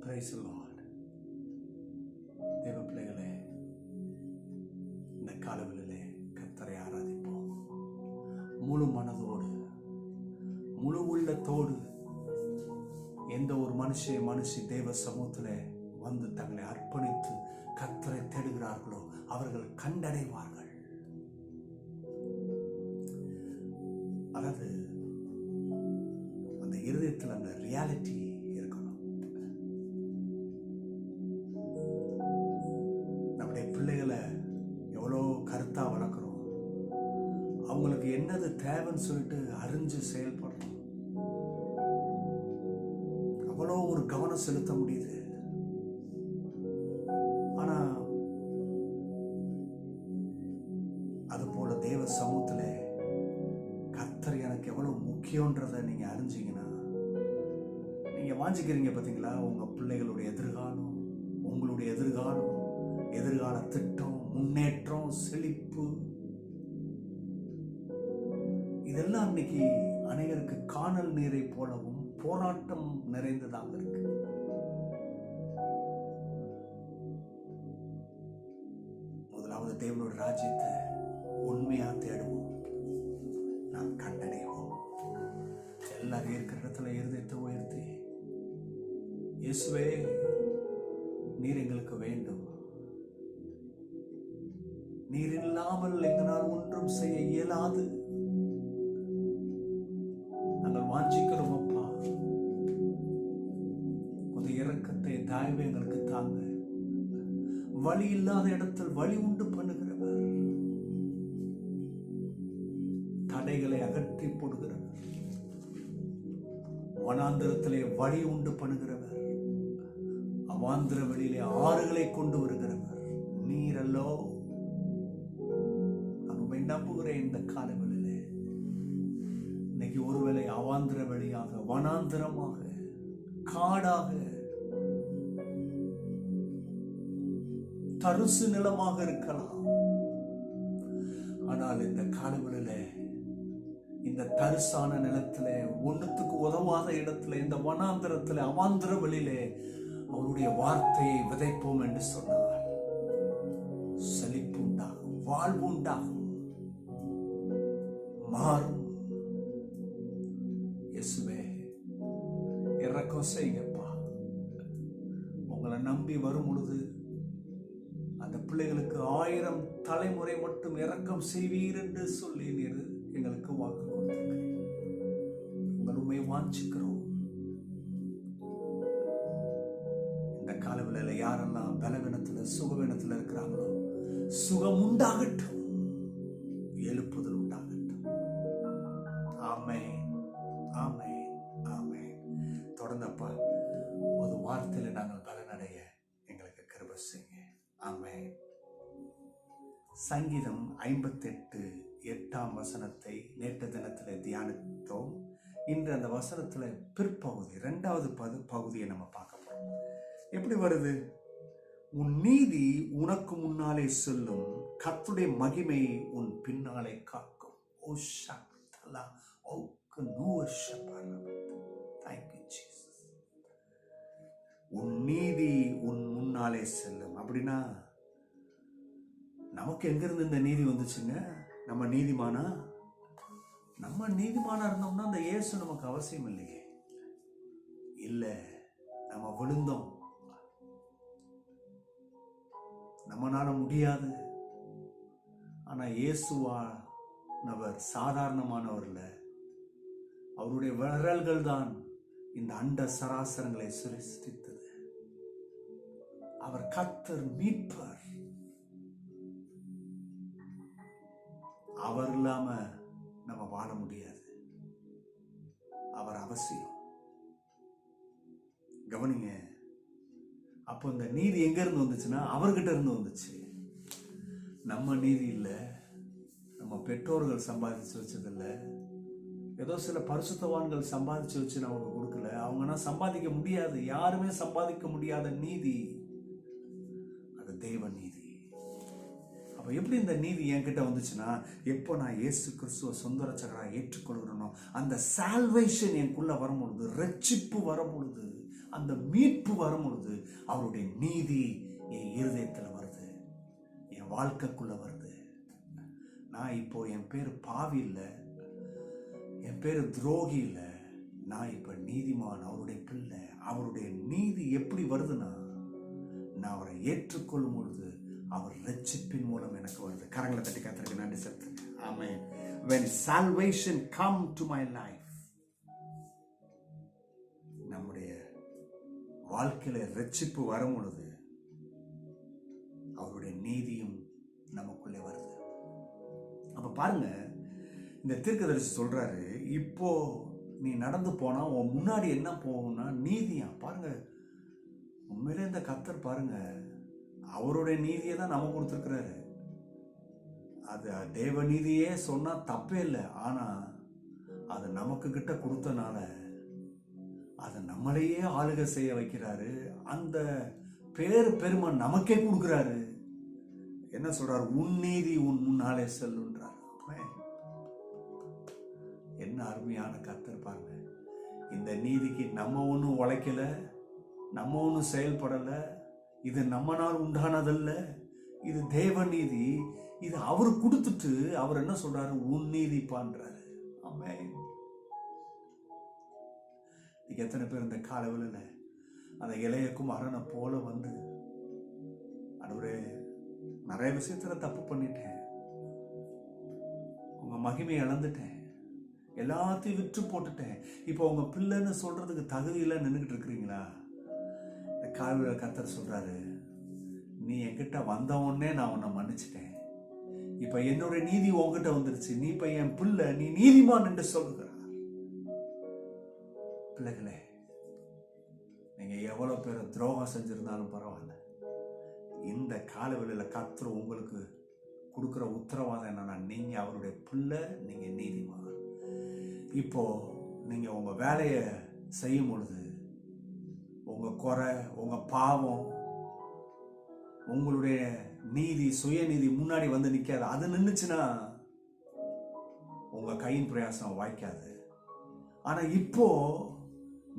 Praise the Lord. தேவ பிள்ளைகளே, இந்த காலவெளியிலே கர்த்தரை ஆராதிப்போம். முழு மனதோடு, முழு உள்ளத்தோடு. எந்த ஒரு மனுஷி தேவ சமூகத்தில் வந்து தங்களை அர்ப்பணித்து கர்த்தரை தேடுகிறார்களோ அவர்கள் கண்டடைவார்கள். அதாவது அந்த இருதயத்தில் அந்த ரியாலிட்டி இருக்கணும். நம்முடைய பிள்ளைகளை எவ்வளோ கருத்தா வளர்க்குறோம், அவங்களுக்கு என்னது தேவைன்னு சொல்லிட்டு அறிஞ்சு செயல்படுறோம். அவ்வளோ ஒரு கவனம் செலுத்த முடியுது. ஆனா அது போல தேவ சமூகத்தில் கர்த்தர் எனக்கு எவ்வளவு முக்கியன்றதை நீங்க அறிஞ்சீங்கன்னா, நீங்க வாஞ்சிக்கிறீங்க பார்த்தீங்களா, உங்க பிள்ளைகளுடைய எதிர்காலம், உங்களுடைய எதிர்காலம், எதிர்கால திட்டம், முன்னேற்றம், செழிப்பு, இதெல்லாம் இன்னைக்கு அனைவருக்கு காணல் நீரை போலவும் போராட்டம் நிறைந்ததாக இருக்கு. முதலாவது தேவனோட ராஜ்யத்தை உண்மையா தேடுவோம், நாம் கண்டடைவோம். எல்லாரும் இருக்கிற இடத்துல இருதயத்தை உயர்த்தி, இயேசுவே நீர் எங்களுக்கு வேண்டும், நீர் இல்லாமல் எங்களால் ஒன்றும் செய்ய இயலாது, நாங்கள் வாஞ்சிக்கிறோம் அப்பா, உங்க இரக்கத்தை தயவு எங்களுக்கு தாங்க. வழி இல்லாத இடத்தில் வழி உண்டு பண்ணுகிறவர், தடைகளை அகற்றி போடுகிறவர், வனாந்திரத்திலே வழி உண்டு பண்ணுகிறவர், அவாந்திர வழியிலே ஆறுகளை கொண்டு வருகிறவர் நீரல்லோ. நான் உண்மை நம்புகிறேன். இந்த காலவெளியிலே இன்னைக்கு ஒருவேளை அவாந்திர வழியாக, வனாந்திரமாக, காடாக, தரிசு நிலமாக இருக்கலாம். ஆனால் இந்த காலவெளியில இந்த தரிசான நிலத்துல, ஒன்றுத்துக்கு உதவாத இடத்துல, இந்த வனாந்திரத்துல, அவாந்திர வழியிலே அவருடைய வார்த்தையை விதைப்போம் என்று சொன்னார். செழிப்பு உண்டாகும், வாழ்வு உண்டாகும், மாறும். இயேசுவே இரக்கம் செய்யுங்கப்பா. உங்களை நம்பி வரும் பொழுது அந்த பிள்ளைகளுக்கு 1000 தலைமுறை மட்டும் இரக்கம் செய்வீர் என்று சொல்லி நீர் எங்களுக்கு வாக்கு கொடுத்திருக்கிறீர். உங்கள் உண்மையை வாஞ்சிக்கிறோம். இந்த காலவெளியில யாரெல்லாம் பலவீனத்துல, சுகவீனத்துல இருக்கிறாங்களோ சுகம் உண்டாகட்டும், எழுப்புதல் உண்டாகட்டும். ஆமென், ஆமென், ஆமென். தொடர்ந்தப்பா ஒரு வார்த்தையில நாங்கள் பலனடைய எங்களுக்கு கிருபை செய்யுங்க. ஆமென். சங்கீதம் 58:8 நேற்று தினத்தில் தியானித்தோம். இன்று அந்த வசனத்துல பிற்பகுதி, 2வது பகுதியை நம்ம பார்க்க போறோம். எப்படி வருது? உன் நீதி உனக்கு முன்னாலே செல்லும், கர்த்தருடைய மகிமை உன் பின்னாலே காக்கும். ஓ சக்தலா ஓக்கு நூஷபர. Thank you Jesus. உன் நீதி உன் முன்னாலே செல்லும். அப்படின்னா நமக்கு எங்கிருந்து இந்த நீதி வந்துச்சுங்க? நம்ம நீதிமானா? நம்ம நீதிமானா இருந்தோம்னா அந்த இயேசு நமக்கு அவசியம் இல்லையே. இல்ல, நம்ம விழுந்தோம், நம்மளால முடியாது. ஆனா இயேசுவானவர் சாதாரணமானவர் இல்ல. அவருடைய விரல்கள் தான் இந்த அண்ட சராசரங்களை சிருஷ்டித்தது. அவர் கர்த்தர், மீட்பர். அவர் இல்லாம நம்ம வாழ முடியாது. அவர் அவசியம். கவனிங்க. அப்போ இந்த நீதி எங்க இருந்து வந்துச்சுன்னா அவர்கிட்ட இருந்து வந்துச்சு. நம்ம நீதி இல்லை, நம்ம பெற்றோர்கள் சம்பாதிச்சு வச்சதில்லை, ஏதோ சில பரிசுத்தவான்கள் சம்பாதிச்சு வச்சு நமக்கு கொடுக்கல. அவங்கன்னா சம்பாதிக்க முடியாது, யாருமே சம்பாதிக்க முடியாத நீதி அது தெய்வ நீதி. அப்ப எப்படி இந்த நீதி என்கிட்ட வந்துச்சுன்னா, எப்போ நான் இயேசு கிறிஸ்துவ சொந்த ரட்சகராக ஏற்றுக்கொள்கிறேனோ, அந்த சால்வேஷன் எனக்குள்ள வரும்பொழுது, ரட்சிப்பு வரும்பொழுது, அந்த மீட்பு வரும் பொழுது அவருடைய நீதி என் இருதயத்தில் வருது, என் வாழ்க்கைக்குள்ள வருது. நான் இப்போ என் பேர் பாவி இல்லை, என் பேர் துரோகி இல்லை, நான் இப்போ நீதிமான், அவருடைய பிள்ளை. அவருடைய நீதி எப்படி வருதுன்னா, நான் அவரை ஏற்றுக்கொள்ளும் பொழுது அவர் ரட்சிப்பின் மூலம் எனக்கு வருது. கரங்களை தட்டி கர்த்தருக்கு நன்றி செலுத்துங்க. ஆமென். When salvation come to my life, நம்முடைய வாழ்க்கையில ரட்சிப்பு வரும் பொழுது அவருடைய நீதியும் நமக்குள்ளே வருது. அப்ப பாருங்க, இந்த தீர்க்கதரிசி சொல்றாரு, இப்போ நீ நடந்து போனா உன் முன்னாடி என்ன போகும்னா நீதியா. பாருங்க, உண்மையிலே இந்த கர்த்தர் பாருங்க, அவருடைய நீதியை தான் நம்ம கொடுத்துருக்கிறாரு. அது தேவ நீதியே சொன்னா தப்பே இல்லை. ஆனா அது நமக்கு கிட்ட கொடுத்தனால அதை நம்மளையே ஆளுகை செய்ய வைக்கிறாரு. அந்த பெருமை நமக்கே கொடுக்கிறாரு. என்ன சொல்றாரு? உன் நீதி உன் முன்னாலே செல்லுன்றார். என்ன அருமையான கர்த்தர் பாருங்க. இந்த நீதிக்கு நம்ம ஒன்றும் உழைக்கல, நம்ம ஒன்றும் செயல்படல, இது நம்மனால் உண்டானதல்ல, இது தேவ நீதி. இது அவரு கொடுத்துட்டு அவர் என்ன சொல்றாரு? உன் நீதி பண்றாரு. ஆமென். எத்தனை பேர் இந்த காலவெளியில அந்த இளையக்கும் அரணை போல வந்து, ஆண்டவரே நிறைய விஷயத்துல தப்பு பண்ணிட்டேன், உங்க மகிமையை இழந்துட்டேன், எல்லாத்தையும் விற்று போட்டுட்டேன், இப்போ உங்க பிள்ளைன்னு சொல்றதுக்கு தகுதியில நின்றுகிட்டு இருக்கிறீங்களா? இந்த காலவெளியில கர்த்தர் சொல்றாரு, நீ என்கிட்ட வந்த உடனே நான் உன்னை மன்னிச்சிட்டேன், இப்ப என்னுடைய நீதி உன்கிட்ட வந்துருச்சு, நீ இப்ப என் பிள்ளை, நீ நீதிமான் என்று சொல்லுகிறார். பிள்ளைகளே, நீங்க எவ்வளவு பேர் துரோகம் செஞ்சிருந்தாலும் பரவாயில்ல, இந்த காலவெளியில கர்த்தர் உங்களுக்கு கொடுக்கிற உத்தரவாதம் என்னன்னா, நீங்க அவருடைய பிள்ளை, நீங்க நீதிமான். இப்போ நீங்க உங்க வேலையை செய்யும் பொழுது உங்க குறை, உங்க பாவம், உங்களுடைய நீதி, சுயநீதி முன்னாடி வந்து நிக்காது. அது நின்றுச்சுன்னா உங்க கையின் பிரயாசம் வாய்க்காது. ஆனா இப்போ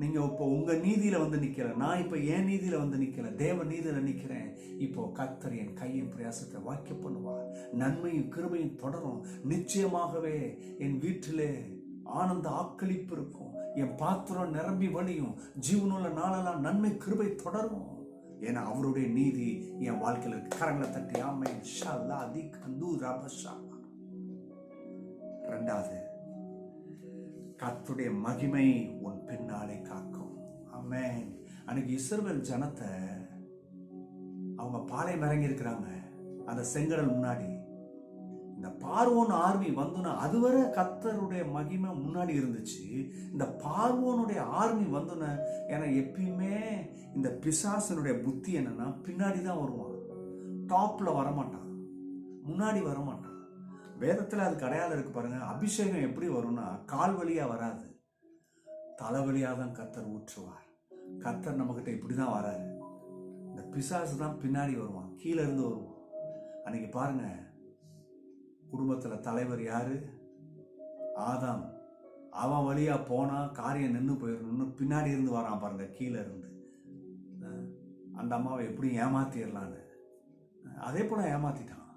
நீங்க இப்போ உங்க நீதியில வந்து நிக்கல, நான் இப்ப என் நீதியில வந்து நிக்கல, தேவ நீதியில நிக்கிறேன். இப்போ கர்த்தர் என் கையின் பிரயாசத்தை வாய்க்க பண்ணுவார். நன்மையும் கிருபையும் தொடரும். நிச்சயமாகவே என் வீட்டிலே ஆனந்த ஆக்களிப்பு இருக்கும், என் பாத்திரம் நிரம்பி வழியும், ஜீவனுள்ள நாளெல்லாம் நன்மை கிருபை தொடரும். ஏன்னா அவருடைய நீதி என் வாழ்க்கையில் இருக்கு. கரங்களை தட்டி ஆமென். ஷல்லா தி கந்து ரபஷா. இரண்டாவது, கர்த்தருடைய மகிமை உன் பின்னாலே காக்கும். ஆமென். அன்னைக்கு இஸ்ரவேல் ஜனத்தை அவங்க பாளையம் இறங்கி இருக்கிறாங்க அந்த செங்கடல் முன்னாடி. இந்த பார்வோன் ஆர்மி வந்துனா, அதுவரை கர்த்தருடைய மகிமை முன்னாடி இருந்துச்சு. இந்த பார்வோனுடைய ஆர்மி வந்துன, ஏன்னா எப்பயுமே இந்த பிசாசனுடைய புத்தி என்னன்னா, பின்னாடி தான் வருவான், டாப்ல வரமாட்டான், முன்னாடி வரமாட்டான். வேதத்தில் அதுக்கு அடையாளம் இருக்கு பாருங்க. அபிஷேகம் எப்படி வரும்னா, கால் வழியா வராது, தலைவலியா தான் கர்த்தர் ஊற்றுவார். கர்த்தர் நம்மகிட்ட இப்படிதான் வராரு. இந்த பிசாசு தான் பின்னாடி வருவான், கீழே இருந்து வருவான். அன்னைக்கு பாருங்க, குடும்பத்துல தலைவர் யாரு? ஆதாம். அவன் வழியா போனா காரியம் நின்று போயிடணும்னு பின்னாடி இருந்து வரான் பாருங்க, கீழே இருந்து. அந்த அம்மாவை எப்படி ஏமாத்திடலான்னு அதே போல ஏமாத்திட்டான்.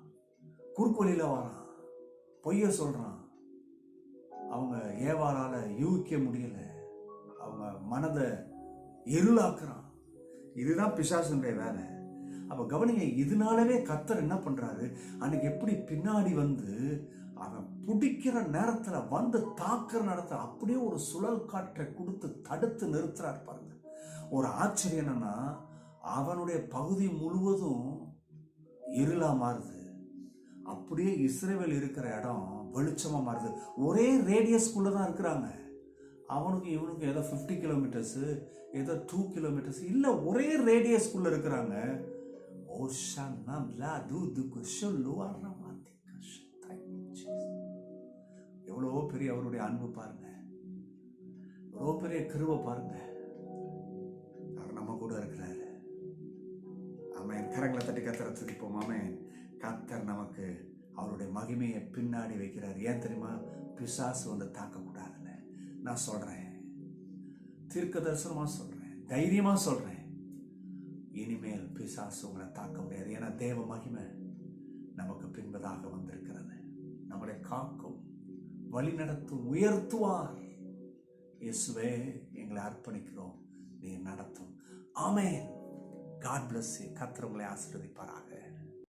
குறுக்கு வழியில வரான், பொய்ய சொல்றான். அவங்க ஏவாளால யூகிக்க முடியல, அவங்க மனதை இருளாக்குறான். இதுதான் பிசாசுடைய வேலை. அப்ப கவனிங்க, இதனாலவே கர்த்தர் என்ன பண்றாரு, அன்னைக்கு எப்படி பின்னாடி வந்து அவன் பிடிக்கிற நேரத்துல வந்து தாக்குற நேரத்துல அப்படியே ஒரு சுழல் காற்றை கொடுத்து தடுத்து நிறுத்துறாரு பாருங்க. ஒரு ஆச்சரியம் என்னன்னா, அவனுடைய பகுதி முழுவதும் இருளா மாறுது, அப்படியே இஸ்ரவேல் இருக்கிற இடம் வெளிச்சமா மாறுது. ஒரே ரேடியஸ்குள்ள தான் இருக்கிறாங்க. அவனுக்கு இவனுக்கு ஏதோ 50 கிலோமீட்டர்ஸ், ஏதோ 2 கிலோமீட்டர்ஸ் இல்ல, ஒரே ரேடியஸ்குள்ள இருக்கிறாங்க. எவ்வளோ பெரிய அவருடைய அன்பு பாருங்க, எவ்வளோ பெரிய கிருபை பாருங்க. அவர் நம்ம கூட இருக்கிறாரு. ஆமென். கரங்களை தட்டி கர்த்தரை துதிப்போம். ஆமென். கர்த்தர் நமக்கு அவருடைய மகிமையை பின்னாடி வைக்கிறார். ஏன் தெரியுமா? பிசாசு வந்து தாக்கக்கூடாதுன்னு நான் சொல்றேன், தீர்க்க தரிசனமா சொல்றேன், தைரியமா சொல்றேன், இனிமேல் பிசாசு உங்களை தாக்க முடியாது. ஏன்னா தேவ மகிமை நமக்கு பின்பதாக வந்திருக்கிறது. நம்மளை காக்கும், வழி நடத்தும், உயர்த்துவார். இயேசுவே, எங்களை அர்ப்பணிக்கிறோம், நீர் நடத்தும். ஆமென். God bless you. கர்த்தர் உங்களை ஆசீர்வதிப்பாராக.